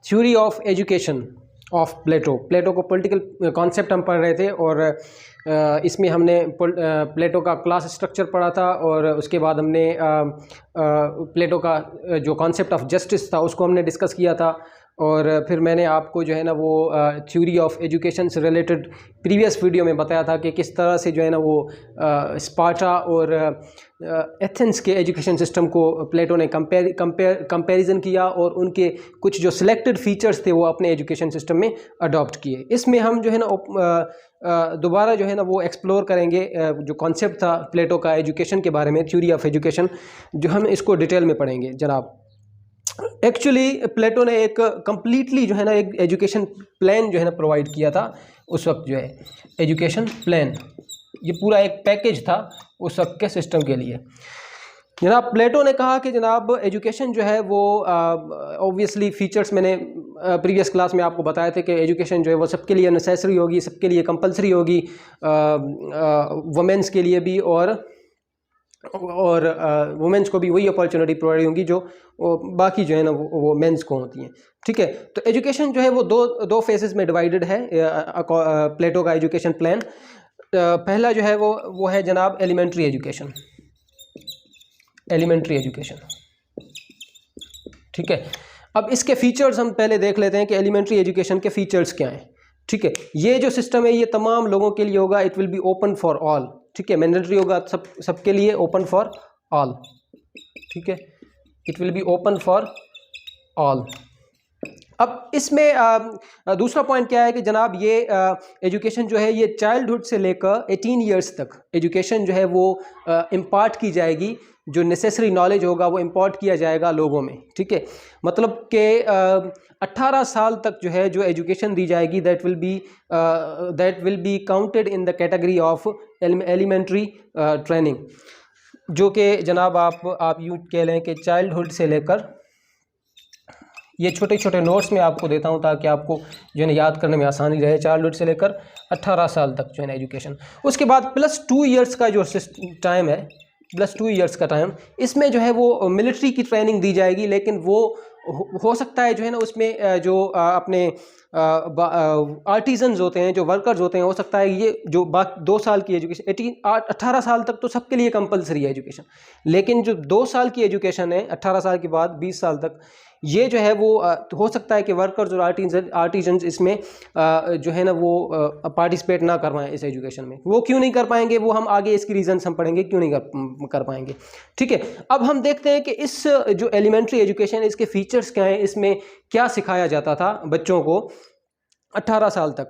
Theory of education of Plato. Plato को political concept हम पढ़ रहे थे और इसमें हमने प्लेटो का क्लास स्ट्रक्चर पढ़ा था और उसके बाद हमने प्लेटो का जो कॉन्सेप्ट ऑफ जस्टिस था उसको हमने डिस्कस किया था। और फिर मैंने आपको जो है ना वो थ्योरी ऑफ एजुकेशन से रिलेटेड प्रीवियस वीडियो में बताया था कि किस तरह से जो है ना वो स्पार्टा और एथेंस के एजुकेशन सिस्टम को प्लेटो ने कंपैरिजन किया और उनके कुछ जो सिलेक्टेड फीचर्स थे वो अपने एजुकेशन सिस्टम में अडॉप्ट किए। इसमें हम जो है ना दोबारा जो है ना वो एक्सप्लोर करेंगे जो कॉन्सेप्ट था प्लेटो का एजुकेशन के बारे में, थ्योरी ऑफ एजुकेशन, जो हम इसको डिटेल में पढ़ेंगे जनाब। एक्चुअली प्लेटो ने एक कंप्लीटली जो है ना एक एजुकेशन प्लान जो है ना प्रोवाइड किया था उस वक्त, जो है एजुकेशन प्लान, ये पूरा एक पैकेज था उस वक्त के सिस्टम के लिए। जनाब प्लेटो ने कहा कि जनाब एजुकेशन जो है वो ऑब्वियसली फीचर्स मैंने प्रीवियस क्लास में आपको बताए थे कि एजुकेशन जो है वो सबके लिए नेसेसरी होगी, सबके लिए कंपलसरी होगी, वुमेंस के लिए भी और वुमेंस को भी वही अपॉर्चुनिटी प्रोवाइड होंगी जो बाकी जो है ना वो मेंस को होती हैं। ठीक है, तो एजुकेशन जो है वो दो फेजेस में डिवाइडेड है प्लेटो का एजुकेशन प्लान। पहला जो है वो है जनाब एलिमेंट्री एजुकेशन, एलिमेंट्री एजुकेशन। ठीक है, अब इसके फीचर्स हम पहले देख लेते हैं कि एलिमेंट्री एजुकेशन के फीचर्स क्या हैं। ठीक है, ये जो सिस्टम है ये तमाम लोगों के लिए होगा, it will be open for all. ठीक है, मैंडेटरी होगा सबके लिए, ओपन फॉर ऑल। ठीक है, it will be open for all. अब इसमें दूसरा पॉइंट क्या है कि जनाब ये एजुकेशन जो है ये चाइल्डहुड से लेकर 18 ईयर्स तक एजुकेशन जो है वो इम्पार्ट की जाएगी, जो नेसेसरी नॉलेज होगा वो इम्पार्ट किया जाएगा लोगों में। ठीक है, मतलब कि 18 साल तक जो है जो एजुकेशन दी जाएगी that will be counted in the category of elementary training, जो कि जनाब आप यूँ कह लें कि चाइल्डहुड से लेकर, ये छोटे छोटे नोट्स में आपको देता हूँ ताकि आपको जो है ना याद करने में आसानी रहे, चाइल्डहुड से लेकर 18 साल तक जो है ना एजुकेशन। उसके बाद +2 ईयर्स का जो टाइम है, +2 ईयर्स का टाइम, इसमें जो है वो मिलिट्री की ट्रेनिंग दी जाएगी, लेकिन वो हो सकता है जो है ना उसमें जो अपने आर्टिजन्स होते हैं, जो वर्कर्स होते हैं, हो सकता है ये जो 2 साल की एजुकेशन 18 साल तक तो सबके लिए कंपलसरी है एजुकेशन, लेकिन जो 2 साल की एजुकेशन है 18 साल के बाद 20 साल तक, ये जो है वो हो सकता है कि वर्कर्स और आर्टिजन्स इसमें जो है ना वो पार्टिसिपेट ना कर पाएँ इस एजुकेशन में। वो क्यों नहीं कर पाएंगे वो हम आगे इसकी रीजंस हम पढ़ेंगे क्यों नहीं कर पाएंगे। ठीक है, अब हम देखते हैं कि इस जो एलिमेंट्री एजुकेशन इसके फीचर्स क्या हैं, इसमें क्या सिखाया जाता था बच्चों को 18 साल तक।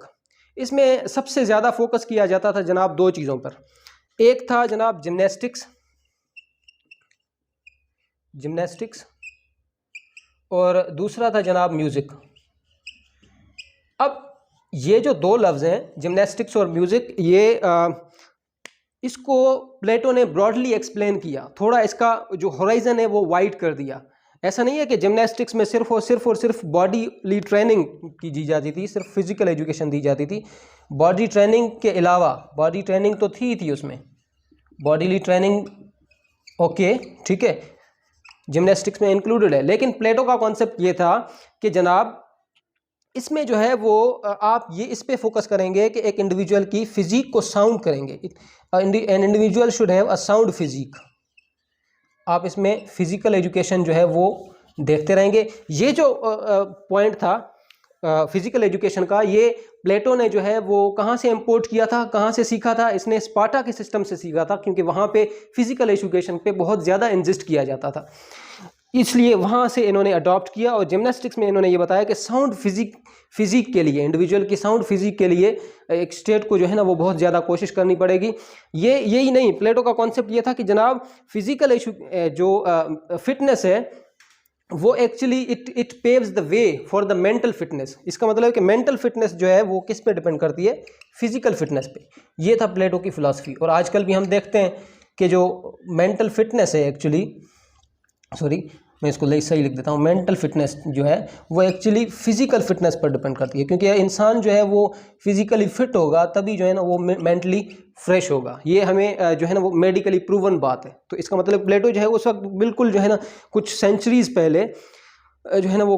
इसमें सबसे ज़्यादा फोकस किया जाता था जनाब 2 चीज़ों पर। एक था जनाब जिम्नास्टिक्स और दूसरा था जनाब म्यूज़िक। अब ये जो 2 लफ्ज़ हैं जिम्नास्टिक्स और म्यूज़िक, ये इसको प्लेटो ने ब्रॉडली एक्सप्लेन किया, थोड़ा इसका जो होराइज़न है वो वाइड कर दिया। ऐसा नहीं है कि जिम्नास्टिक्स में सिर्फ और सिर्फ बॉडीली ट्रेनिंग की दी जाती थी, सिर्फ फिजिकल एजुकेशन दी जाती थी। बॉडी ट्रेनिंग के अलावा, बॉडी ट्रेनिंग तो थी उसमें, बॉडीली ट्रेनिंग ओके ठीक है जिम्नास्टिक्स में इंक्लूडेड है, लेकिन प्लेटो का कॉन्सेप्ट ये था कि जनाब इसमें जो है वो आप ये इस पे फोकस करेंगे कि एक इंडिविजुअल की फिजिक को साउंड करेंगे। An individual should have a sound physique. आप इसमें फिजिकल एजुकेशन जो है वो देखते रहेंगे। ये जो पॉइंट था फिजिकल एजुकेशन का, ये प्लेटो ने जो है वो कहाँ से इंपोर्ट किया था, कहाँ से सीखा था? इसने स्पार्टा के सिस्टम से सीखा था, क्योंकि वहाँ पे फिजिकल एजुकेशन पे बहुत ज़्यादा इंसिस्ट किया जाता था, इसलिए वहाँ से इन्होंने अडॉप्ट किया। और जिम्नास्टिक्स में इन्होंने ये बताया कि साउंड फिजिक के लिए, इंडिविजुअल की साउंड फिजिक के लिए एक स्टेट को जो है ना वो बहुत ज़्यादा कोशिश करनी पड़ेगी। यही नहीं, प्लेटो का कॉन्सेप्ट ये था कि जनाब फिजिकल जो फिटनेस है वो actually it paves the way for the mental fitness. इसका मतलब है कि मेंटल फिटनेस जो है वो किस पे डिपेंड करती है? फिजिकल फिटनेस पे। ये था प्लेटो की फिलॉसफी। और आजकल भी हम देखते हैं कि जो मेंटल फिटनेस है एक्चुअली, मैं इसको सही लिख देता हूँ, मेंटल फिटनेस जो है वो एक्चुअली फिजिकल फिटनेस पर डिपेंड करती है, क्योंकि इंसान जो है वो फिजिकली फिट होगा तभी जो है ना वो मेंटली फ्रेश होगा। ये हमें जो है ना वो मेडिकली प्रूवन बात है। तो इसका मतलब प्लेटो जो है उस वक्त बिल्कुल जो है ना कुछ सेंचुरीज पहले जो है ना वो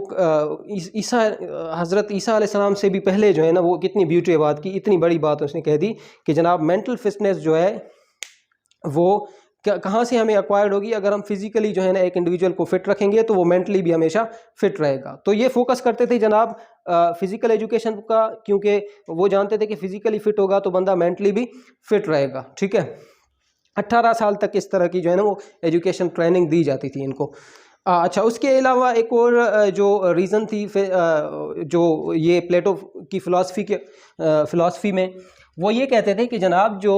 हज़रत ईसा अलैहिस्सलाम से भी पहले जो है ना वो कितनी ब्यूटी बात की, इतनी बड़ी बात उसने कह दी कि जनाब मेंटल फिटनेस जो है वो कहाँ से हमें एक्वायर्ड होगी, अगर हम फिजिकली जो है ना एक इंडिविजुअल को फिट रखेंगे तो वो मेंटली भी हमेशा फिट रहेगा। तो ये फोकस करते थे जनाब फिजिकल एजुकेशन का, क्योंकि वो जानते थे कि फिजिकली फिट होगा तो बंदा मेंटली भी फिट रहेगा। ठीक है, 18 साल तक इस तरह की जो है ना वो एजुकेशन ट्रेनिंग दी जाती थी इनको। अच्छा, उसके अलावा एक और जो रीज़न थी जो ये प्लेटो की फ़िलासफ़ी में वो ये कहते थे कि जनाब जो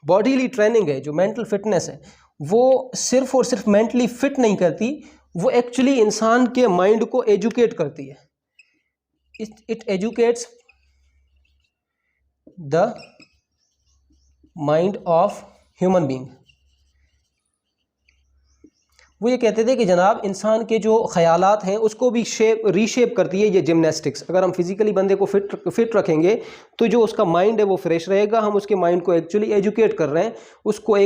बॉडीली ट्रेनिंग है, जो मेंटल फिटनेस है, वो सिर्फ़ और सिर्फ मेंटली फिट नहीं करती, वो एक्चुअली इंसान के माइंड को एजुकेट करती है। It educates the mind of human being. वो ये कहते थे कि जनाब इंसान के जो ख़यालात हैं उसको भी रीशेप करती है ये जिमनास्टिक्स। अगर हम फिज़िकली बंदे को फिट रखेंगे तो जो उसका माइंड है वो फ्रेश रहेगा। हम उसके माइंड को एक्चुअली एजुकेट कर रहे हैं, उसको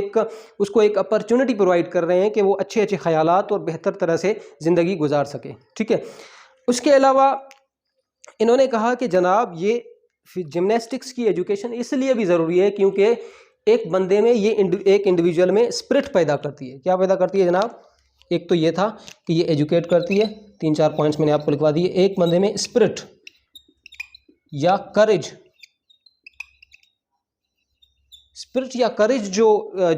एक अपॉर्चुनिटी प्रोवाइड कर रहे हैं कि वो अच्छे अच्छे ख़यालात और बेहतर तरह से ज़िंदगी गुजार सके। ठीक है, उसके अलावा इन्होंने कहा कि जनाब ये जिमनास्टिक्स की एजुकेशन इसलिए भी ज़रूरी है क्योंकि एक बंदे में ये एक इंडिविजुअल में स्पिरिट पैदा करती है। क्या पैदा करती है जनाब? एक तो ये था कि ये एजुकेट करती है, 3-4 पॉइंट्स मैंने आपको लिखवा दिए। एक बंदे में स्पिरिट या करेज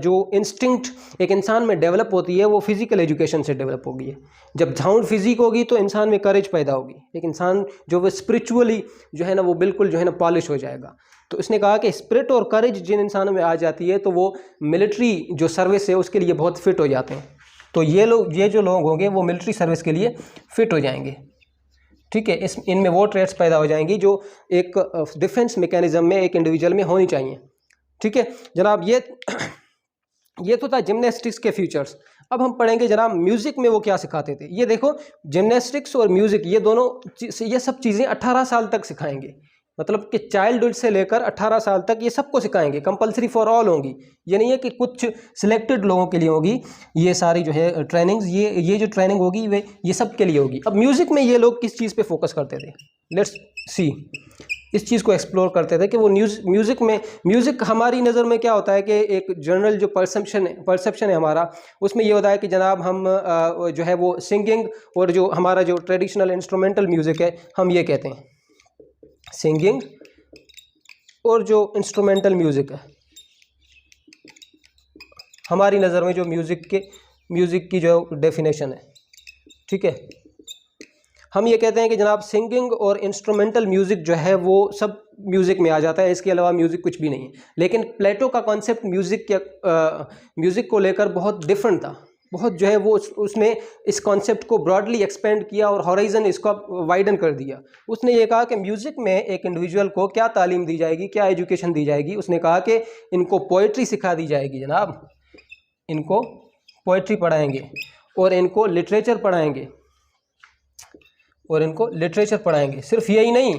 जो इंस्टिंक्ट एक इंसान में डेवलप होती है वो फिजिकल एजुकेशन से डेवलप होगी। जब साउंड फिजिक होगी तो इंसान में करेज पैदा होगी, एक इंसान जो वो स्पिरिचुअली जो है ना वो बिल्कुल जो है ना पॉलिश हो जाएगा। तो इसने कहा कि स्पिरिट और करेज जिन इंसानों में आ जाती है तो वो मिलिट्री जो सर्विस है उसके लिए बहुत फिट हो जाते हैं। तो ये जो लोग होंगे वो मिलिट्री सर्विस के लिए फिट हो जाएंगे। ठीक है, इनमें वो ट्रेड्स पैदा हो जाएंगी जो एक डिफेंस मैकेनिज्म में एक इंडिविजुअल में होनी चाहिए। ठीक है जनाब, ये तो था जिमनास्टिक्स के फ्यूचर्स। अब हम पढ़ेंगे जनाब म्यूज़िक में वो क्या सिखाते थे। ये देखो, जिमनास्टिक्स और म्यूज़िक ये सब चीज़ें 18 साल तक सिखाएंगे। मतलब कि चाइल्डहुड से लेकर 18 साल तक ये सबको सिखाएंगे, कंपलसरी फॉर ऑल होंगी। ये नहीं है कि कुछ सिलेक्टेड लोगों के लिए होगी ये सारी जो है ट्रेनिंग्स। ये जो ट्रेनिंग होगी ये सब के लिए होगी। अब म्यूज़िक में ये लोग किस चीज़ पे फोकस करते थे, लेट्स सी। इस चीज़ को एक्सप्लोर करते थे कि वो म्यूज़िक हमारी नज़र में क्या होता है कि एक जनरल जो परसेप्शन है हमारा, उसमें ये होता है कि जनाब हम जो है वो सिंगिंग और जो हमारा जो ट्रेडिशनल इंस्ट्रूमेंटल म्यूज़िक है हम ये कहते हैं सिंगिंग, और जो इंस्ट्रूमेंटल म्यूज़िक है हमारी नज़र में जो म्यूज़िक की जो डेफिनेशन है। ठीक है, हम ये कहते हैं कि जनाब सिंगिंग और इंस्ट्रूमेंटल म्यूज़िक जो है वो सब म्यूज़िक में आ जाता है, इसके अलावा म्यूज़िक कुछ भी नहीं है। लेकिन प्लेटो का कॉन्सेप्ट म्यूज़िक को लेकर बहुत डिफरेंट था, बहुत जो है वो उसने इस कॉन्सेप्ट को ब्रॉडली एक्सपेंड किया और हॉराइजन इसको वाइडन कर दिया। उसने ये कहा कि म्यूज़िक में एक इंडिविजुअल को क्या तालीम दी जाएगी, क्या एजुकेशन दी जाएगी। उसने कहा कि इनको पोइट्री सिखा दी जाएगी जनाब, इनको पोइट्री पढ़ाएंगे और इनको लिटरेचर पढ़ाएंगे सिर्फ यही नहीं,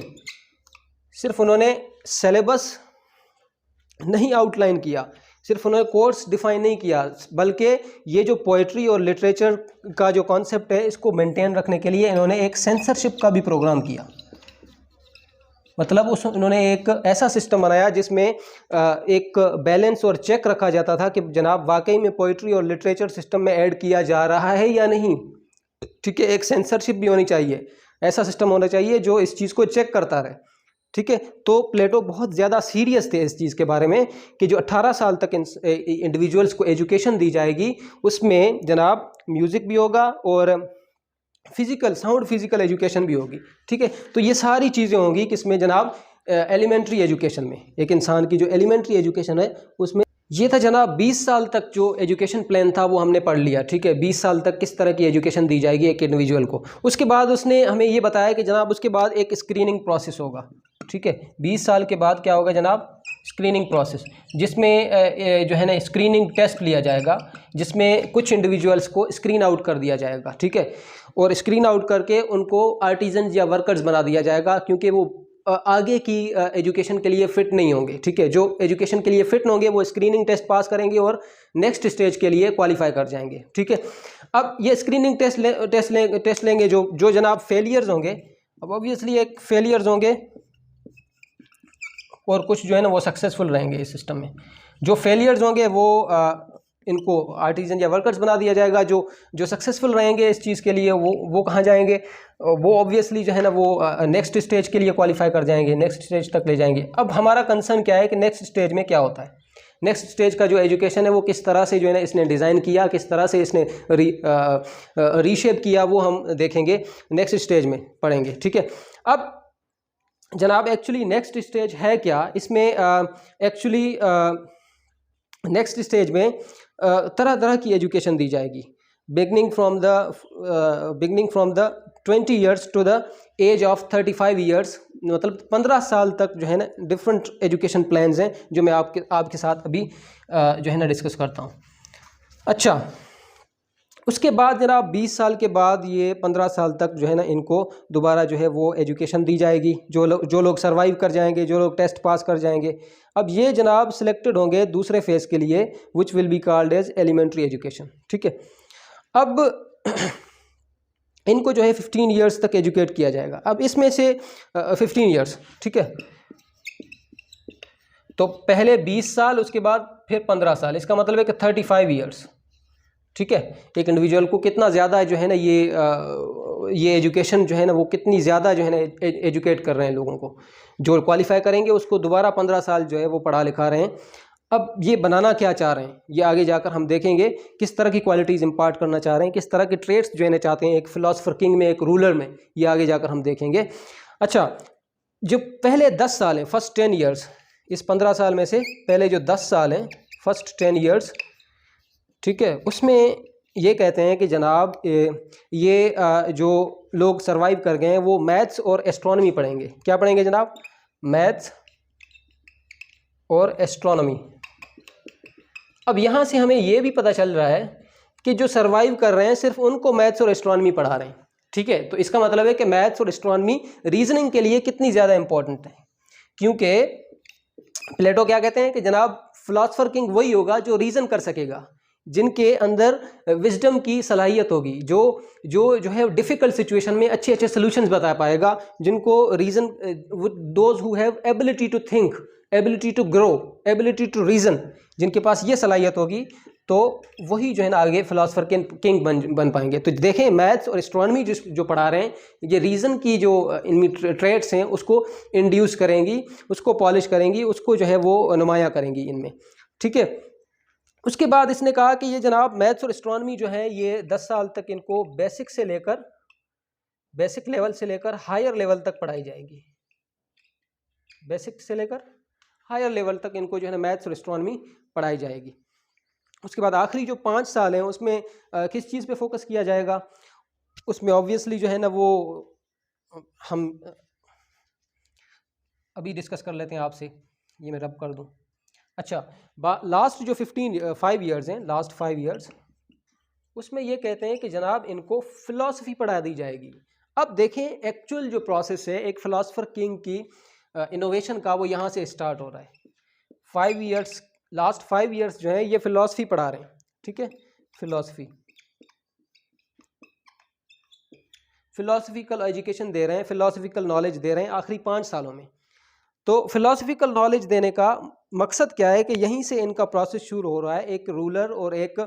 सिर्फ उन्होंने सिलेबस नहीं आउटलाइन किया, सिर्फ उन्होंने कोर्स डिफाइन नहीं किया, बल्कि ये जो पोइट्री और लिटरेचर का जो कॉन्सेप्ट है इसको मेंटेन रखने के लिए इन्होंने एक सेंसरशिप का भी प्रोग्राम किया। मतलब उन्होंने एक ऐसा सिस्टम बनाया जिसमें एक बैलेंस और चेक रखा जाता था कि जनाब वाकई में पोइट्री और लिटरेचर सिस्टम में ऐड किया जा रहा है या नहीं। ठीक है, एक सेंसरशिप भी होनी चाहिए, ऐसा सिस्टम होना चाहिए जो इस चीज़ को चेक करता रहे। ठीक है, तो प्लेटो बहुत ज़्यादा सीरियस थे इस चीज़ के बारे में कि जो 18 साल तक इंडिविजुअल्स को एजुकेशन दी जाएगी उसमें जनाब म्यूज़िक भी होगा और साउंड फिजिकल एजुकेशन भी होगी। ठीक है, तो ये सारी चीज़ें होंगी किसमें जनाब एलिमेंट्री एजुकेशन में। एक इंसान की जो एलिमेंट्री एजुकेशन है उसमें ये था जनाब 20 साल तक जो एजुकेशन प्लान था वो हमने पढ़ लिया। ठीक है, 20 साल तक किस तरह की एजुकेशन दी जाएगी एक इंडिविजुअल को। उसके बाद उसने हमें ये बताया कि जनाब उसके बाद एक स्क्रीनिंग प्रोसेस होगा। ठीक है, 20 साल के बाद क्या होगा जनाब, स्क्रीनिंग प्रोसेस, जिसमें जो है ना स्क्रीनिंग टेस्ट लिया जाएगा, जिसमें कुछ इंडिविजुअल्स को स्क्रीन आउट कर दिया जाएगा। ठीक है, और स्क्रीन आउट करके उनको आर्टिजन या वर्कर्स बना दिया जाएगा क्योंकि वो आगे की एजुकेशन के लिए फ़िट नहीं होंगे। ठीक है, जो एजुकेशन के लिए फ़िट होंगे वो स्क्रीनिंग टेस्ट पास करेंगे और नेक्स्ट स्टेज के लिए क्वालिफाई कर जाएंगे। ठीक है, अब ये स्क्रीनिंग टेस्ट लेंगे जो जनाब फेलियर्स होंगे, अब ऑब्वियसली एक फेलियर्स होंगे और कुछ जो है ना वो सक्सेसफुल रहेंगे इस सिस्टम में। जो फेलियर्स होंगे वो इनको आर्टिजन या वर्कर्स बना दिया जाएगा। जो सक्सेसफुल रहेंगे इस चीज़ के लिए वो कहाँ जाएंगे, वो ऑब्वियसली जो है ना वो नेक्स्ट स्टेज के लिए क्वालिफाई कर जाएंगे, नेक्स्ट स्टेज तक ले जाएंगे। अब हमारा कंसर्न क्या है कि नेक्स्ट स्टेज में क्या होता है, नेक्स्ट स्टेज का जो एजुकेशन है वो किस तरह से जो है ना इसने डिज़ाइन किया, किस तरह से इसने रीशेप किया, वो हम देखेंगे नेक्स्ट स्टेज में पढ़ेंगे। ठीक है, अब जनाब एक्चुअली नेक्स्ट स्टेज है क्या, इसमें एक्चुअली नेक्स्ट स्टेज में तरह तरह की एजुकेशन दी जाएगी, beginning from the 20 years to the age of 35 years, मतलब 15 साल तक जो है ना डिफरेंट एजुकेशन प्लान्स हैं जो मैं आपके साथ अभी जो है ना डिस्कस करता हूँ। अच्छा, उसके बाद जनाब 20 साल के बाद ये 15 साल तक जो है ना इनको दोबारा जो है वो एजुकेशन दी जाएगी, जो लोग सर्वाइव कर जाएंगे, जो लोग टेस्ट पास कर जाएंगे। अब ये जनाब सिलेक्टेड होंगे दूसरे फेज़ के लिए, which will be called as elementary education. ठीक है, अब इनको जो है 15 ईयर्स तक एजुकेट किया जाएगा। अब इसमें से 15 ईयर्स, ठीक है, तो पहले 20 साल, उसके बाद फिर 15 साल, इसका मतलब है कि 35 ईयर्स। ठीक है, एक इंडिविजुअल को कितना ज़्यादा जो है ना ये एजुकेशन जो है ना वो कितनी ज़्यादा जो है ना एजुकेट कर रहे हैं लोगों को। जो क्वालिफाई करेंगे उसको दोबारा 15 साल जो है वो पढ़ा लिखा रहे हैं। अब ये बनाना क्या चाह रहे हैं, ये आगे जाकर हम देखेंगे, किस तरह की क्वालिटीज़ इंपार्ट करना चाह रहे हैं, किस तरह के ट्रेड्स जो है ना चाहते हैं एक फिलोसफर किंग में, एक रूलर में, ये आगे जाकर हम देखेंगे। अच्छा, जो पहले 10 साल हैं, फर्स्ट 10 ईयर्स, इस 15 साल में से पहले जो 10 साल हैं, फर्स्ट 10 ईयर्स, ठीक है, उसमें ये कहते हैं कि जनाब ये जो लोग सरवाइव कर गए हैं वो मैथ्स और एस्ट्रोनॉमी पढ़ेंगे। क्या पढ़ेंगे जनाब? मैथ्स और एस्ट्रोनॉमी। अब यहाँ से हमें ये भी पता चल रहा है कि जो सरवाइव कर रहे हैं सिर्फ उनको मैथ्स और एस्ट्रोनॉमी पढ़ा रहे हैं। ठीक है, तो इसका मतलब है कि मैथ्स और एस्ट्रोनॉमी रीजनिंग के लिए कितनी ज़्यादा इंपॉर्टेंट है, क्योंकि प्लेटो क्या कहते हैं कि जनाब फिलोसफर किंग वही होगा जो रीज़न कर सकेगा, जिनके अंदर विजडम की सलाहियत होगी, जो है डिफ़िकल्ट सिचुएशन में अच्छे अच्छे सॉल्यूशंस बता पाएगा, जिनको reason, those who have ability to think, ability to grow, ability to reason, जिनके पास ये सलाहियत होगी, तो वही जो है ना आगे फिलोसफर किंग बन पाएंगे। तो देखें, मैथ्स और एस्ट्रोनॉमी जो पढ़ा रहे हैं, ये रीज़न की जो इनमें ट्रेड्स हैं उसको इंड्यूस करेंगी, उसको पॉलिश करेंगी, उसको जो है वो नुमायाँ करेंगी इनमें। ठीक है, उसके बाद इसने कहा कि ये जनाब मैथ्स और एस्ट्रोनॉमी जो है ये 10 साल तक इनको बेसिक लेवल से लेकर हायर लेवल तक पढ़ाई जाएगी। बेसिक से लेकर हायर लेवल तक इनको जो है ना मैथ्स और एस्ट्रोनॉमी पढ़ाई जाएगी। उसके बाद आखिरी जो 5 साल हैं उसमें किस चीज़ पे फोकस किया जाएगा, उसमें ऑब्वियसली जो है ना वो हम अभी डिस्कस कर लेते हैं आपसे, ये मैं रब कर दूं। अच्छा, लास्ट जो 5 ईयर्स हैं, लास्ट 5 ईयर्स, उसमें ये कहते हैं कि जनाब इनको फ़िलासफ़ी पढ़ा दी जाएगी। अब देखें, एक्चुअल जो प्रोसेस है एक फ़िलासफ़र किंग की इनोवेशन का, वो यहाँ से स्टार्ट हो रहा है। 5 ईयर्स, लास्ट 5 ईयर्स जो है ये फ़िलासफ़ी पढ़ा रहे हैं। ठीक है, फ़िलासफ़िकल एजुकेशन दे रहे हैं, फ़िलासफ़िकल नॉलेज दे रहे हैं आखिरी 5 सालों में। तो फिलोसफिकल नॉलेज देने का मकसद क्या है कि यहीं से इनका प्रोसेस शुरू हो रहा है, एक रूलर और एक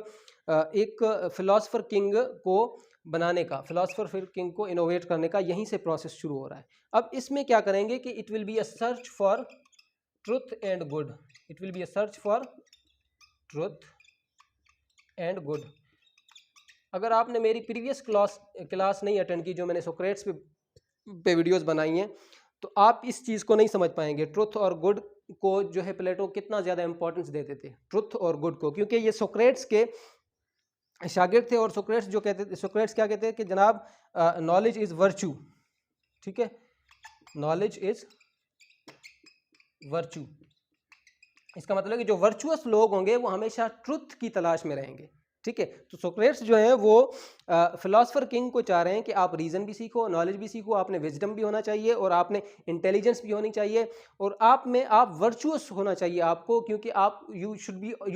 फिलोसफर किंग को बनाने का, फिलोसफर किंग को इनोवेट करने का यहीं से प्रोसेस शुरू हो रहा है। अब इसमें क्या करेंगे कि it will be a search for truth and good, it will be a search for truth and good. अगर आपने मेरी प्रीवियस क्लास नहीं अटेंड की, जो मैंने सोक्रेट्स पे वीडियोज़ बनाई हैं, तो आप इस चीज़ को नहीं समझ पाएंगे, ट्रुथ और गुड को जो है प्लेटो कितना ज़्यादा इंपॉर्टेंस देते थे, ट्रुथ और गुड को, क्योंकि ये सोक्रेट्स के शागिर्द थे। और सोक्रेट्स जो कहते थे, सोक्रेट्स क्या कहते हैं कि जनाब नॉलेज इज़ वर्च्यू। ठीक है, नॉलेज इज़ वर्च्यू, इसका मतलब है कि जो वर्चुअस लोग होंगे वो हमेशा ट्रुथ की तलाश में रहेंगे। ठीक है, तो सोक्रेट्स जो है वो फिलोसफर किंग को चाह रहे हैं कि आप रीज़न भी सीखो, नॉलेज भी सीखो, आपने विजडम भी होना चाहिए और आपने इंटेलिजेंस भी होनी चाहिए, और आप वर्चुअस होना चाहिए आपको, क्योंकि आप you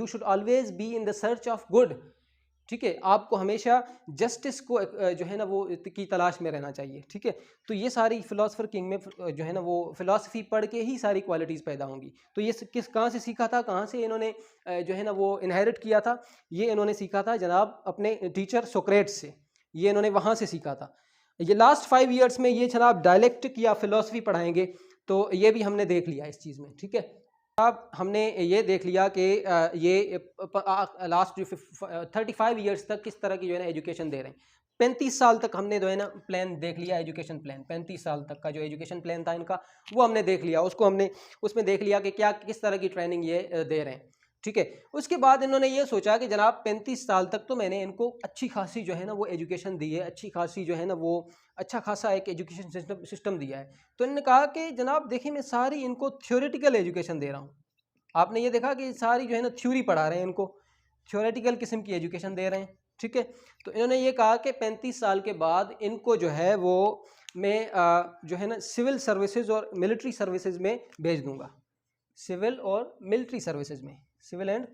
should always be in the search of good. ठीक है, आपको हमेशा जस्टिस को जो है ना वो की तलाश में रहना चाहिए। ठीक है, तो ये सारी फिलोसफर किंग में जो है ना वो फिलॉसफी पढ़ के ही सारी क्वालिटीज़ पैदा होंगी। तो ये किस कहाँ से सीखा था, कहाँ से इन्होंने जो है ना वो इनहेरिट किया था? ये इन्होंने सीखा था जनाब अपने टीचर सोक्रेट्स से, ये इन्होंने वहाँ से सीखा था। ये लास्ट 5 ईयर्स में ये जनाब डायलेक्टिक या फिलॉसफी पढ़ाएंगे, तो ये भी हमने देख लिया इस चीज़ में। ठीक है, अब हमने ये देख लिया कि ये लास्ट जो 35 ईयर्स तक किस तरह की जो है ना एजुकेशन दे रहे हैं। 35 साल तक हमने जो है ना प्लान देख लिया, एजुकेशन प्लान 35 साल तक का जो एजुकेशन प्लान था इनका वो हमने देख लिया, उसको हमने उसमें देख लिया कि क्या किस तरह की ट्रेनिंग ये दे रहे हैं। ठीक है, उसके बाद इन्होंने ये सोचा कि जनाब 35 साल तक तो मैंने इनको अच्छी खासी जो है ना वो एजुकेशन दी है, अच्छी खासी जो है ना वो अच्छा खासा एक एजुकेशन सिस्टम दिया है। तो इन्होंने कहा कि जनाब देखिए मैं सारी इनको थ्योरेटिकल एजुकेशन दे रहा हूँ। आपने ये देखा कि सारी जो है ना थ्योरी पढ़ा रहे हैं, इनको थ्योरेटिकल किस्म की एजुकेशन दे रहे हैं। ठीक है, तो इन्होंने ये कहा कि 35 साल के बाद इनको जो है वो मैं जो है ना सिविल सर्विसेज और मिलिट्री सर्विसेज में भेज दूंगा, सिविल और मिलिट्री सर्विसेज में, civil and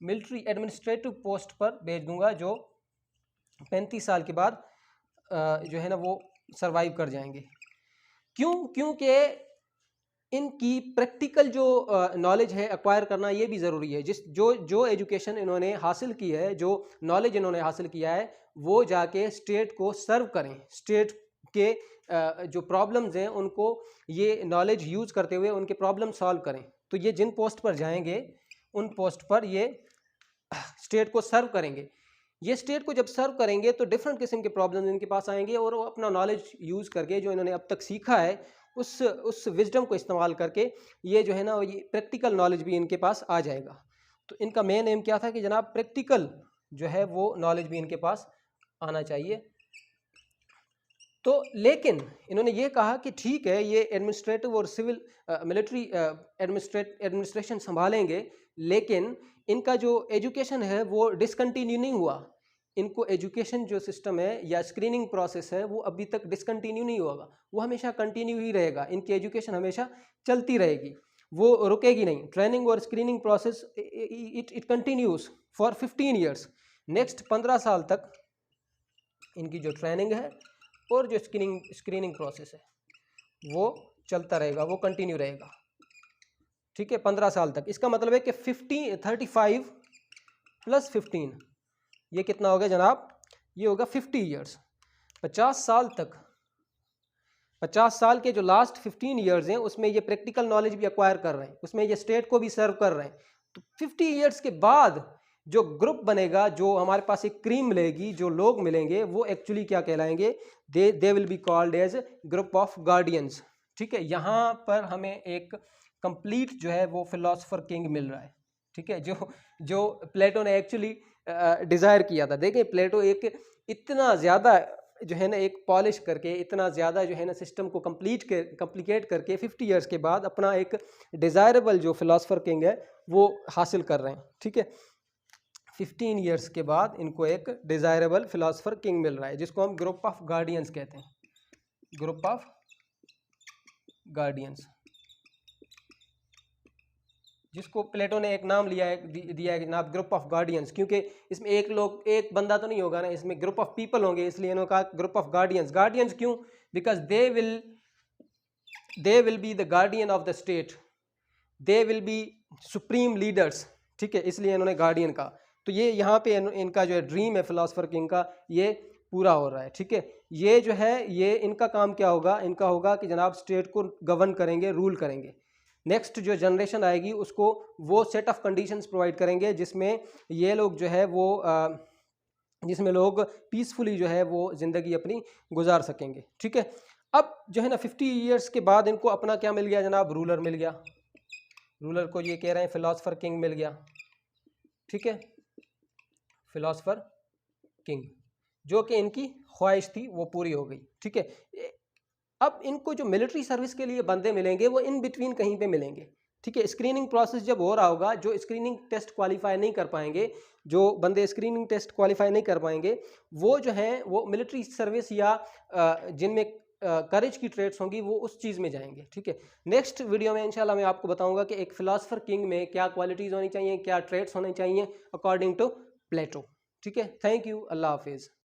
military administrative post पर भेज दूंगा, जो 35 साल के बाद जो है ना वो सरवाइव कर जाएंगे। क्योंकि इनकी प्रैक्टिकल जो नॉलेज है एक्वायर करना ये भी ज़रूरी है। जो एजुकेशन इन्होंने हासिल की है, जो नॉलेज इन्होंने हासिल किया है, वो जाके स्टेट को सर्व करें, स्टेट के जो प्रॉब्लम्स हैं उनको ये नॉलेज यूज़ करते हुए उनके प्रॉब्लम सॉल्व करें। तो ये जिन पोस्ट पर जाएंगे उन पोस्ट पर ये स्टेट को सर्व करेंगे। ये स्टेट को जब सर्व करेंगे तो डिफरेंट किस्म के प्रॉब्लम्स इनके पास आएंगे और वो अपना नॉलेज यूज़ करके जो इन्होंने अब तक सीखा है उस विजडम को इस्तेमाल करके ये जो है ना ये प्रैक्टिकल नॉलेज भी इनके पास आ जाएगा। तो इनका मेन एम क्या था कि जनाब प्रैक्टिकल जो है वो नॉलेज भी इनके पास आना चाहिए। तो लेकिन इन्होंने ये कहा कि ठीक है ये एडमिनिस्ट्रेटिव और सिविल मिलिट्री एडमिनिस्ट्रेशन संभालेंगे, लेकिन इनका जो एजुकेशन है वो डिसकंटिन्यू नहीं हुआ। इनको एजुकेशन जो सिस्टम है या स्क्रीनिंग प्रोसेस है वो अभी तक डिसकंटिन्यू नहीं होगा, वो हमेशा कंटिन्यू ही रहेगा। इनकी एजुकेशन हमेशा चलती रहेगी, वो रुकेगी नहीं। ट्रेनिंग और screening process it continues for 15 years. Next 15 साल तक इनकी जो ट्रेनिंग है और जो स्क्रीनिंग प्रोसेस है वो चलता रहेगा, वो कंटिन्यू रहेगा। ठीक है, 15 साल तक। इसका मतलब है कि 35 प्लस 15 ये कितना हो गया जनाब? ये होगा 50 ईयर्स। 50 साल तक, 50 साल के जो लास्ट 15 ईयर्स हैं उसमें ये प्रैक्टिकल नॉलेज भी एक्वायर कर रहे हैं, उसमें ये स्टेट को भी सर्व कर रहे हैं। तो 50 ईयर्स के बाद जो ग्रुप बनेगा, जो हमारे पास एक क्रीम मिलेगी, जो लोग मिलेंगे, वो एक्चुअली क्या कहलाएंगे? They will be called as group of guardians. ठीक है, यहाँ पर हमें एक कंप्लीट जो है वो फिलोसफर किंग मिल रहा है। ठीक है, जो प्लेटो ने एक्चुअली डिज़ायर किया था। देखिए प्लेटो एक इतना ज़्यादा जो है ना एक पॉलिश करके, इतना ज़्यादा जो है ना सिस्टम को कम्प्लिकेट करके 50 ईयर्स के बाद अपना एक डिज़ायरेबल जो फिलोसफर किंग है वो हासिल कर रहे हैं। ठीक है, 15 ईयर्स के बाद इनको एक डिज़ायरेबल फिलोसफर किंग मिल रहा है, जिसको हम ग्रुप ऑफ गार्डियंस कहते हैं, ग्रुप ऑफ गार्डियंस, जिसको प्लेटो ने एक नाम दिया है कि नाम ग्रुप ऑफ गार्डियंस, क्योंकि इसमें एक बंदा तो नहीं होगा ना, इसमें ग्रुप ऑफ पीपल होंगे, इसलिए इन्होंने कहा ग्रुप ऑफ गार्डियंस। गार्डियंस क्यों? Because they will be the guardian of the state, they will B supreme leaders. ठीक है, इसलिए इन्होंने गार्डियन कहा। तो ये यहाँ पे इनका जो है ड्रीम है फिलोसफर किंग का, ये पूरा हो रहा है। ठीक है, ये जो है ये इनका काम क्या होगा? इनका होगा कि जनाब स्टेट को गवर्न करेंगे, रूल करेंगे। नेक्स्ट जो जनरेशन आएगी उसको वो सेट ऑफ कंडीशंस प्रोवाइड करेंगे जिसमें ये लोग जो है वो जिसमें लोग पीसफुली जो है वो ज़िंदगी अपनी गुजार सकेंगे। ठीक है, अब जो है ना 50 ईयर्स के बाद इनको अपना क्या मिल गया जनाब? रूलर मिल गया। रूलर को ये कह रहे हैं फिलोसफर किंग मिल गया। ठीक है, फिलोसफर किंग, जो कि इनकी ख्वाहिश थी वो पूरी हो गई। ठीक है, अब इनको जो मिलिट्री सर्विस के लिए बंदे मिलेंगे वो इन बिटवीन कहीं पे मिलेंगे। ठीक है, स्क्रीनिंग प्रोसेस जब हो रहा होगा, जो स्क्रीनिंग टेस्ट क्वालिफाई नहीं कर पाएंगे, जो बंदे स्क्रीनिंग टेस्ट क्वालिफाई नहीं कर पाएंगे, वो जो हैं वो मिलिट्री सर्विस या जिनमें करेज की ट्रेड्स होंगी वो उस चीज़ में जाएंगे। ठीक है, नेक्स्ट वीडियो में इंशाल्लाह मैं आपको बताऊंगा कि एक फिलोसफर किंग में क्या क्वालिटीज़ होनी चाहिए, क्या ट्रेड्स होने चाहिए अकॉर्डिंग टू प्लेटो। ठीक है, थैंक यू, अल्लाह हाफिज़।